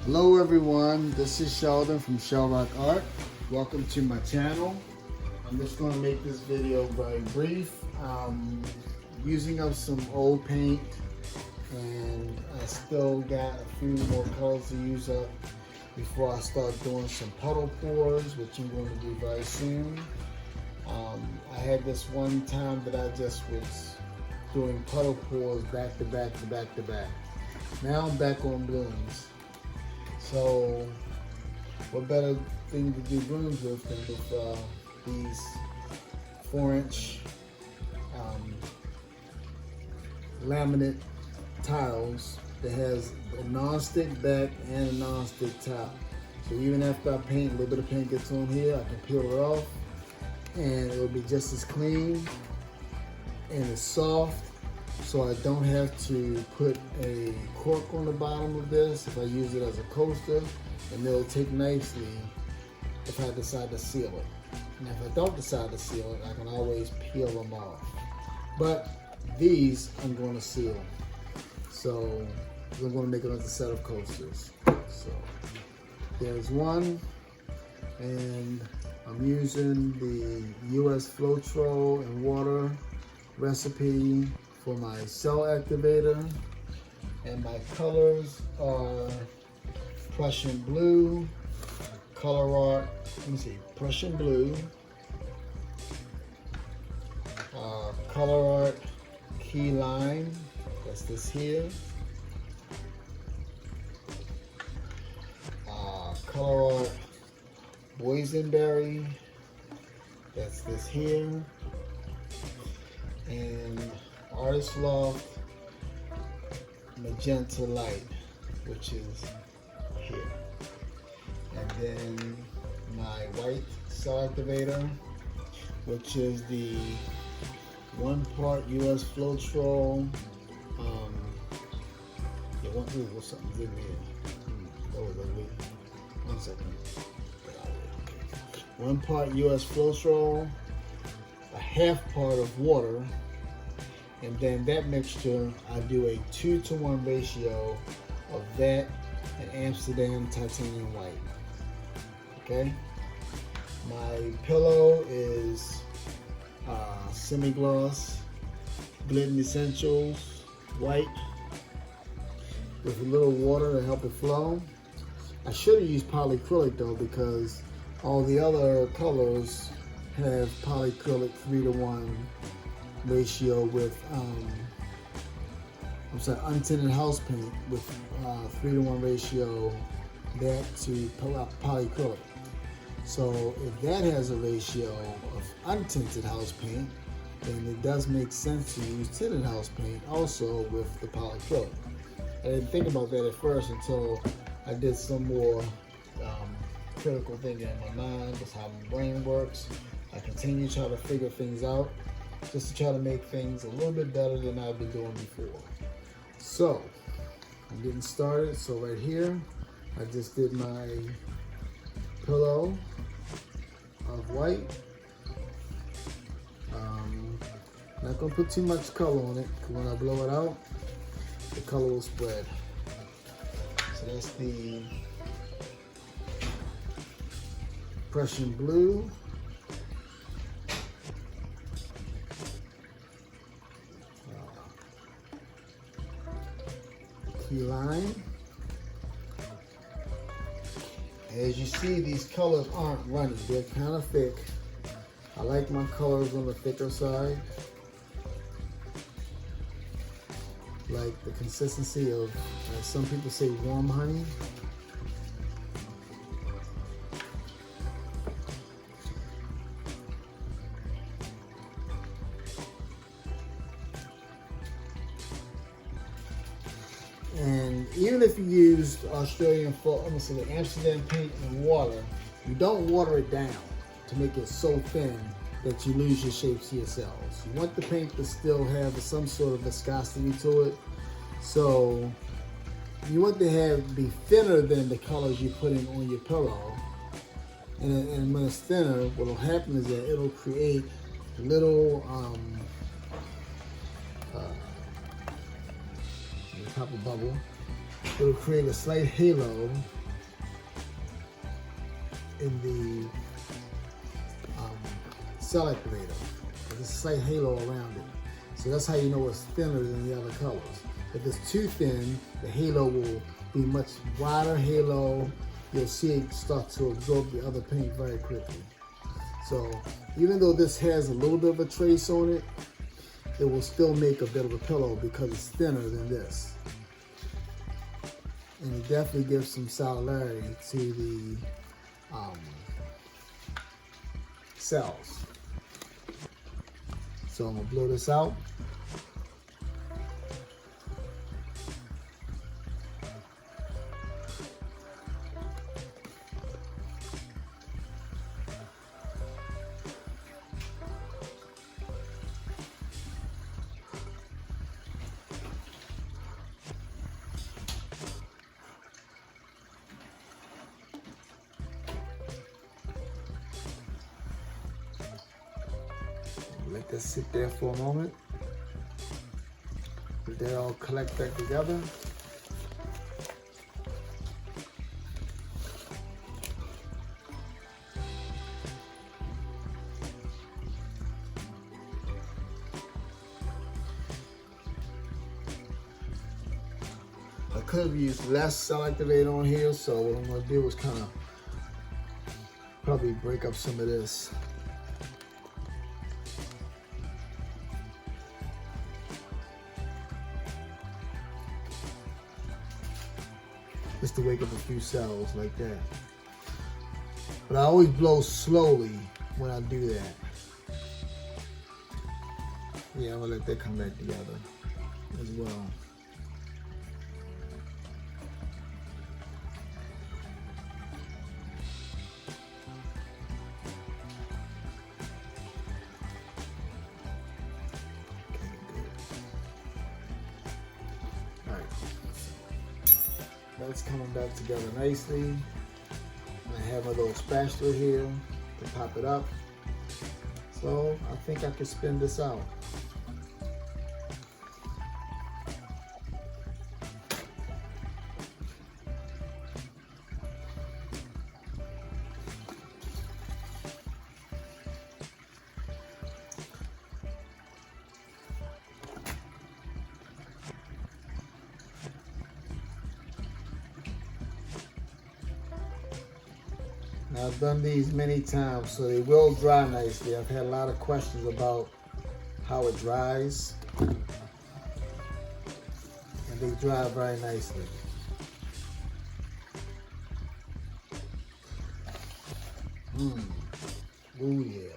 Hello everyone, this is Sheldon from Shellrock Art. Welcome to my channel. I'm just going to make this video very brief. Using up some old paint, and I still got a few more colors to use up before I start doing some puddle pours, which I'm going to do very soon. I had this one time that I just was doing puddle pours back to back to back to back. Now I'm back on blooms. So what better thing to do blooms with than with these 4-inch laminate tiles that has a non-stick back and a non-stick top. So even after I paint, a little bit of paint gets on here, I can peel it off and it will be just as clean, and it's soft, so I don't have to put a cork on the bottom of this if I use it as a coaster, and it'll take nicely if I decide to seal it. And if I don't decide to seal it, I can always peel them off. But these I'm going to seal. So I'm going to make another set of coasters. So there's one, and I'm using the US floetrol and water recipe for my cell activator, and my colors are Prussian blue, color art, Prussian blue, color art key lime, that's this here, color art Boysenberry, that's this here, and Artist Loft Magenta light, which is here. And then my white cell activator, which is the 1 part US floetrol. What's something's in here? Oh, lovely. 1 second. Okay. 1 part US floetrol, a half part of water, and then that mixture, I do a 2-to-1 ratio of that and Amsterdam titanium white. Okay. My pillow is semi-gloss Glidden Essentials white with a little water to help it flow. I should have used polyacrylic though, because all the other colors have polyacrylic 3-to-1 ratio with untinted house paint with 3-to-1 ratio that to polyacrylic. So if that has a ratio of untinted house paint, then it does make sense to use tinted house paint also with the polyacrylic. I didn't think about that at first until I did some more critical thinking in my mind. That's how my brain works. I continue to try to figure things out, just to try to make things a little bit better than I've been doing before. So I'm getting started. So right here, I just did my pillow of white. Not gonna put too much color on it, because when I blow it out, the color will spread. So that's the Prussian blue, key lime. As you see, these colors aren't runny, they're kind of thick. I like my colors on the thicker side. Like the consistency of, as some people say, warm honey. And even if you used Australian, the Amsterdam paint and water, you don't water it down to make it so thin that you lose your shapes to your cells. You want the paint to still have some sort of viscosity to it. So you want to be thinner than the colors you're putting on your pillow. And when it's thinner, what will happen is that it'll create little pop a bubble. it'll create a slight halo in the cell activator. There's a slight halo around it. So that's how you know it's thinner than the other colors. If it's too thin, the halo will be much wider halo. You'll see it start to absorb the other paint very quickly. So even though this has a little bit of a trace on it, it will still make a bit of a pillow because it's thinner than this. And it definitely gives some solidarity to the cells. So I'm gonna blow this out. Let that sit there for a moment. Let that all collect back together. I could have used less cell activator on here, so what I'm going to do is kind of probably break up some of this. Just to wake up a few cells like that. But I always blow slowly when I do that. Yeah, I'm gonna let that come back together as well. That's coming back together nicely. And I have my little spatula here to pop it up. So I think I can spin this out. Now, I've done these many times, so they will dry nicely. I've had a lot of questions about how it dries, and they dry very nicely. Oh yeah,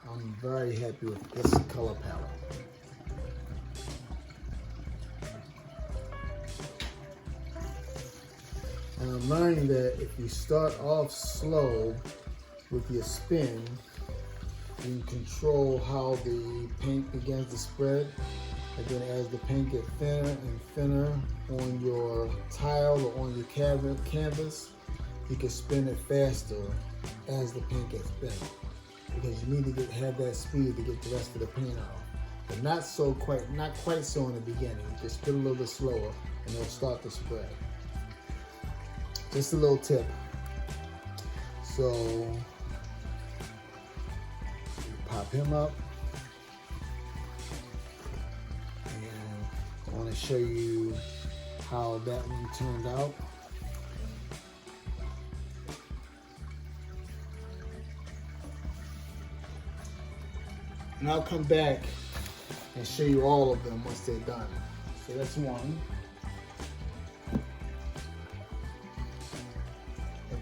I'm very happy with this color palette. And I'm learning that if you start off slow with your spin, you can control how the paint begins to spread. And then as the paint gets thinner and thinner on your tile or on your canvas, you can spin it faster as the paint gets thinner. Because you need to have that speed to get the rest of the paint off. But not quite so in the beginning. Just spin a little bit slower and it'll start to spread. Just a little tip. So, pop him up. And I want to show you how that one turned out. And I'll come back and show you all of them once they're done. So that's one.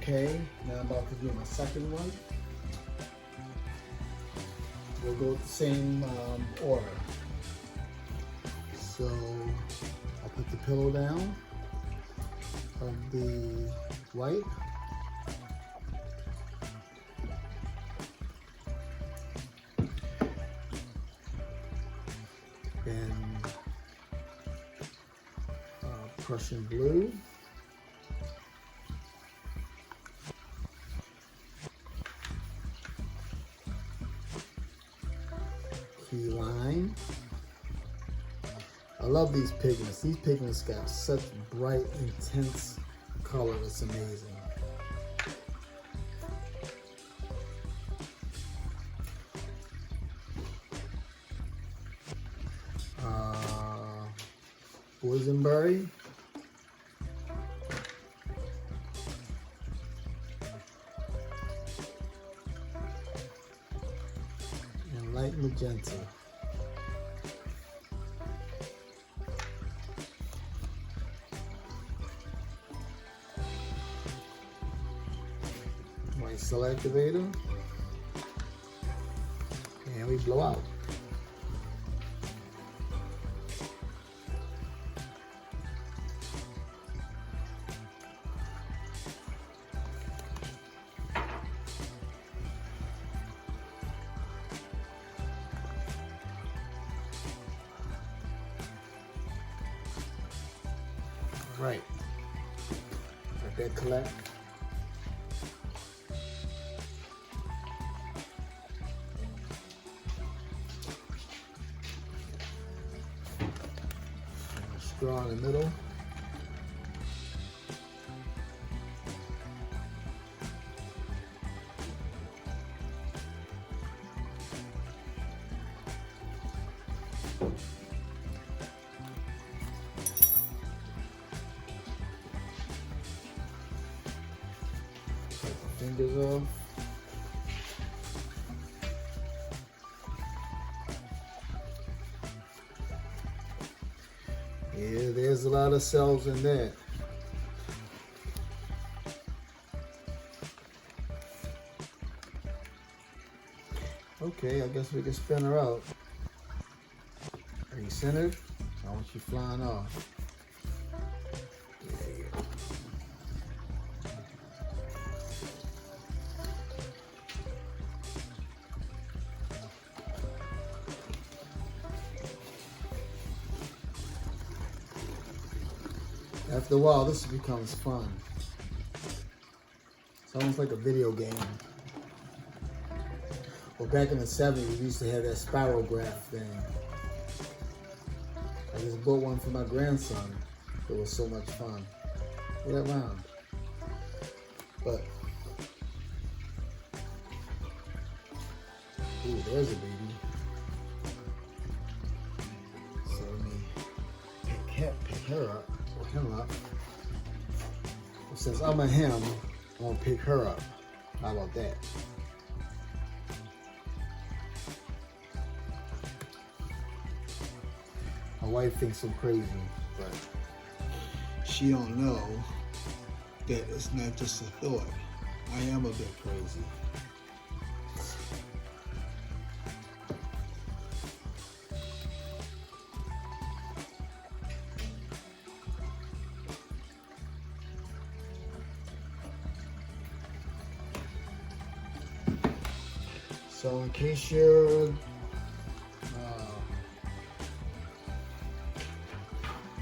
Okay, now I'm about to do my second one. We'll go with the same order. So I'll put the pillow down of the white. Then Prussian blue. Key lime. love these pigments. These pigments got such bright, intense color. It's amazing. Boysenberry. And light magenta. My cell activator. And we blow out. Right. Let that collect. Straw in the middle. Fingers off. Yeah, there's a lot of cells in that. Okay, I guess we can spin her out. Are you centered? I want you flying off. After a while, this becomes fun. It's almost like a video game. Well, back in the 70s, we used to have that spirograph thing. I just bought one for my grandson. It was so much fun. Look at that round. But, ooh, there's a baby. So let me pick her up. Him up. Well, since I'm a him, I'm gonna pick her up. How about that? My wife thinks I'm crazy, but she don't know that it's not just a thought. I am a bit crazy. So in case you're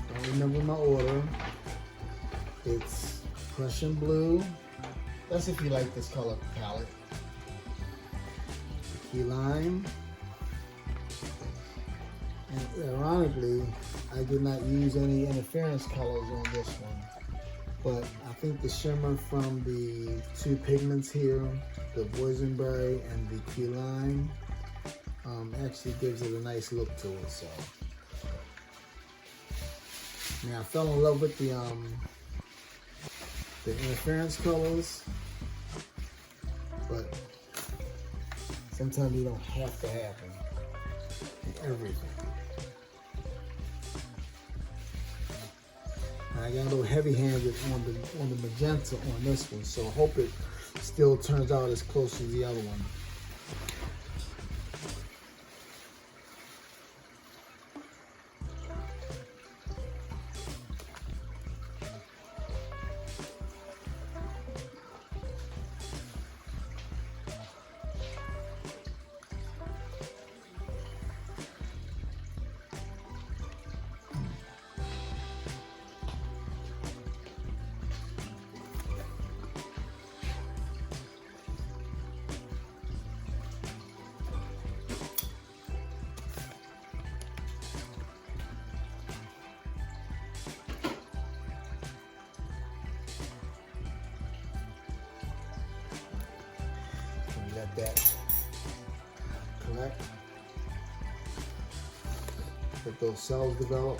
don't remember my order, it's Prussian blue. That's if you like this color palette. Key lime. And ironically, I did not use any interference colors on this one. But I think the shimmer from the two pigments here, the Boysenberry and the key lime, actually gives it a nice look to it. So, now I fell in love with the interference colors, but sometimes you don't have to have them in everything. I got a little heavy-handed on the magenta on this one, so I hope it still turns out as close as the other one. let that collect. Let those cells develop.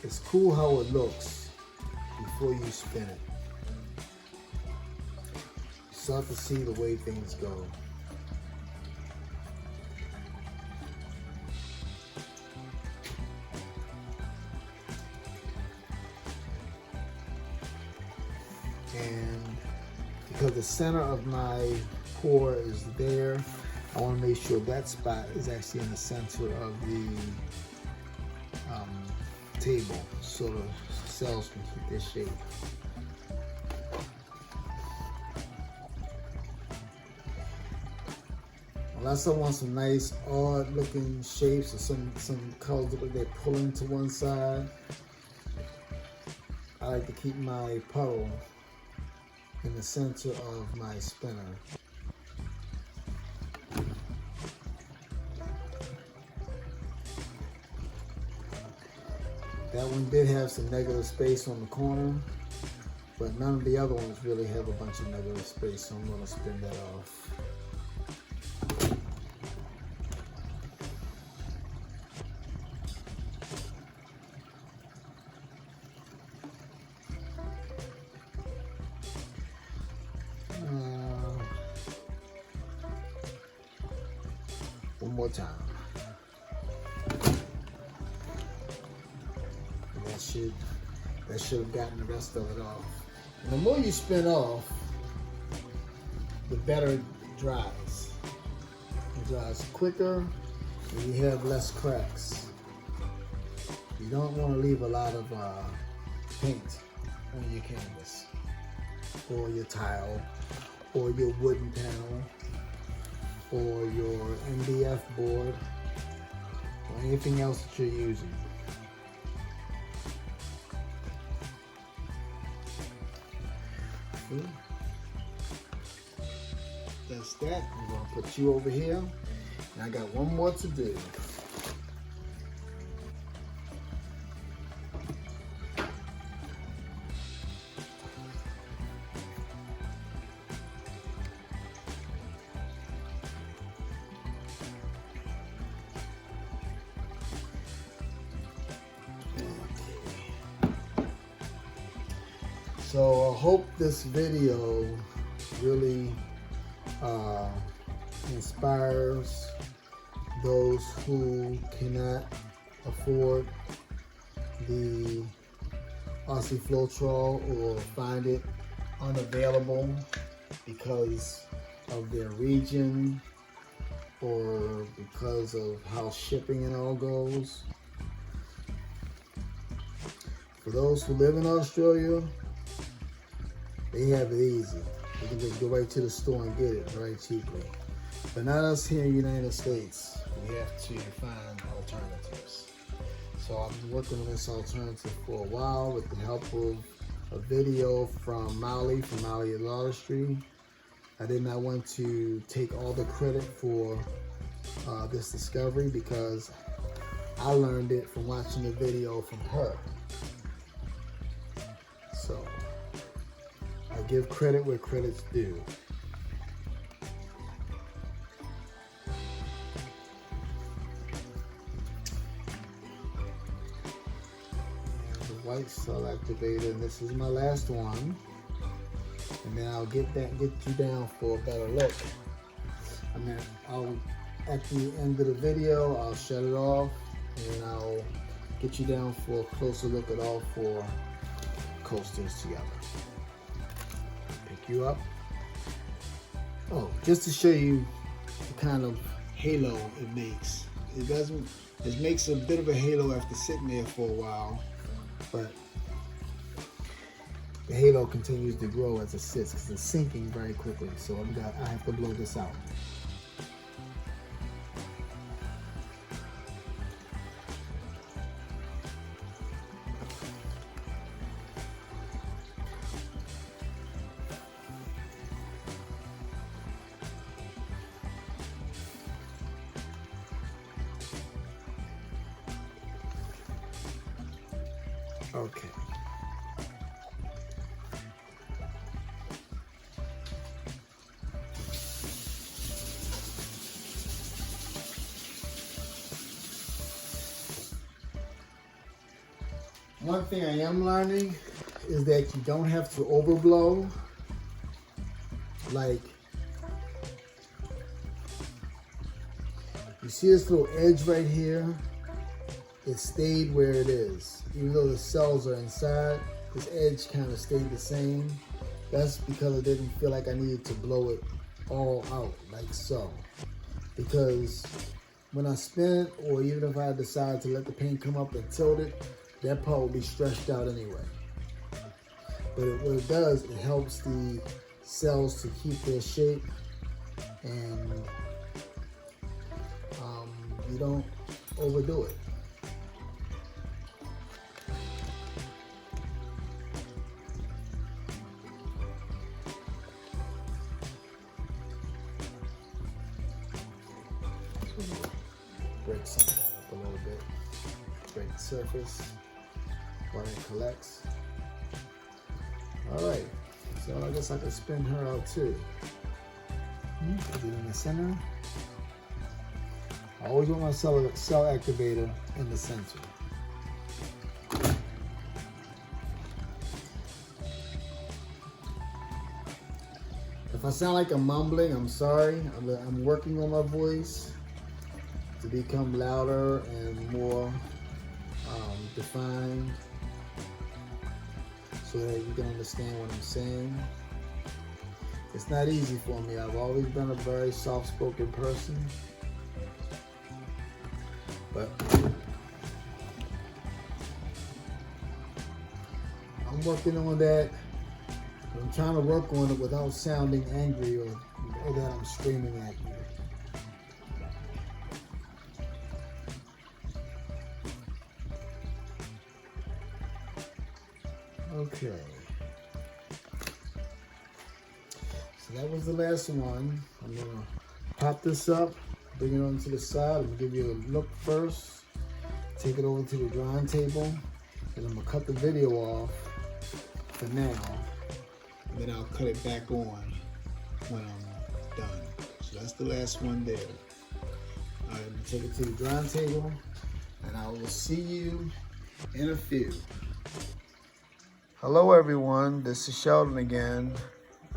It's cool how it looks before you spin it. You start to see the way things go. And because the center of my pour is there, I want to make sure that spot is actually in the center of the table so the cells can keep their shape. Unless I want some nice odd looking shapes or some colors that they're pulling to one side, I like to keep my puddle in the center of my spinner. That one did have some negative space on the corner, but none of the other ones really have a bunch of negative space, so I'm going to spin that off. One more time. That should have gotten the rest of it off. And the more you spin off, the better it dries. It dries quicker and you have less cracks. You don't want to leave a lot of paint on your canvas or your tile or your wooden panel or your MDF board or anything else that you're using. That's that. I'm going to put you over here. And I got one more to do. So I hope this video really inspires those who cannot afford the Aussie floetrol or find it unavailable because of their region or because of how shipping and all goes. For those who live in Australia, they have it easy. They can just go right to the store and get it very cheaply. But not us here in the United States. We have to find alternatives. So I've been working on this alternative for a while with the help of a video from Molly at Artistry. I did not want to take all the credit for this discovery because I learned it from watching the video from her. So I give credit where credit's due. And the white cell activator, and this is my last one. And then I'll get you down for a better look. And then at the end of the video, I'll shut it off and I'll get you down for a closer look at all four coasters together. Pick you up. Oh, just to show you the kind of halo it makes. It makes a bit of a halo after sitting there for a while, but the halo continues to grow as it sits because it's sinking very quickly. So I have to blow this out. Okay. One thing I am learning is that you don't have to overblow. Like, you see this little edge right here? It stayed where it is. Even though the cells are inside, this edge kind of stayed the same. That's because I didn't feel like I needed to blow it all out, like so. Because when I spin it, or even if I decide to let the paint come up and tilt it, that part will be stretched out anyway. But what it does, it helps the cells to keep their shape, and you don't overdo it. Break some of that up a little bit. Break the surface while it collects. All right, so I guess I could spin her out too. Put it in the center. I always want my cell activator in the center. If I sound like I'm mumbling, I'm sorry. I'm working on my voice to become louder and more defined, so that you can understand what I'm saying. It's not easy for me. I've always been a very soft-spoken person, but I'm working on that. I'm trying to work on it without sounding angry or that I'm screaming at you. Okay, so that was the last one. I'm gonna pop this up, bring it onto the side. I'm gonna give you a look first, take it over to the drying table, and I'm gonna cut the video off for now, and then I'll cut it back on when I'm done. So that's the last one there. All right, I'm gonna take it to the drying table, and I will see you in a few. Hello everyone, this is Sheldon again.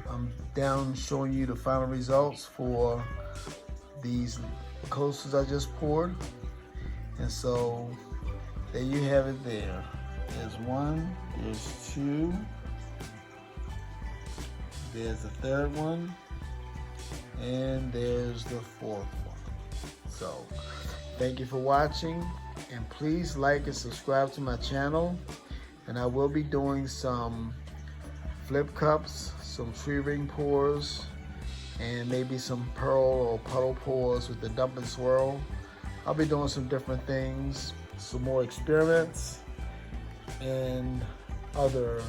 I'm down showing you the final results for these coasters I just poured. And so there you have it there. There's one, there's two, there's the third one, and there's the fourth one. So thank you for watching, and please like and subscribe to my channel. And I will be doing some flip cups, some tree ring pours, and maybe some pearl or puddle pours with the dump and swirl. I'll be doing some different things, some more experiments, and other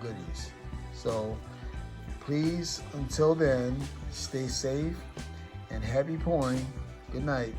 goodies. So please, until then, stay safe and happy pouring. Good night.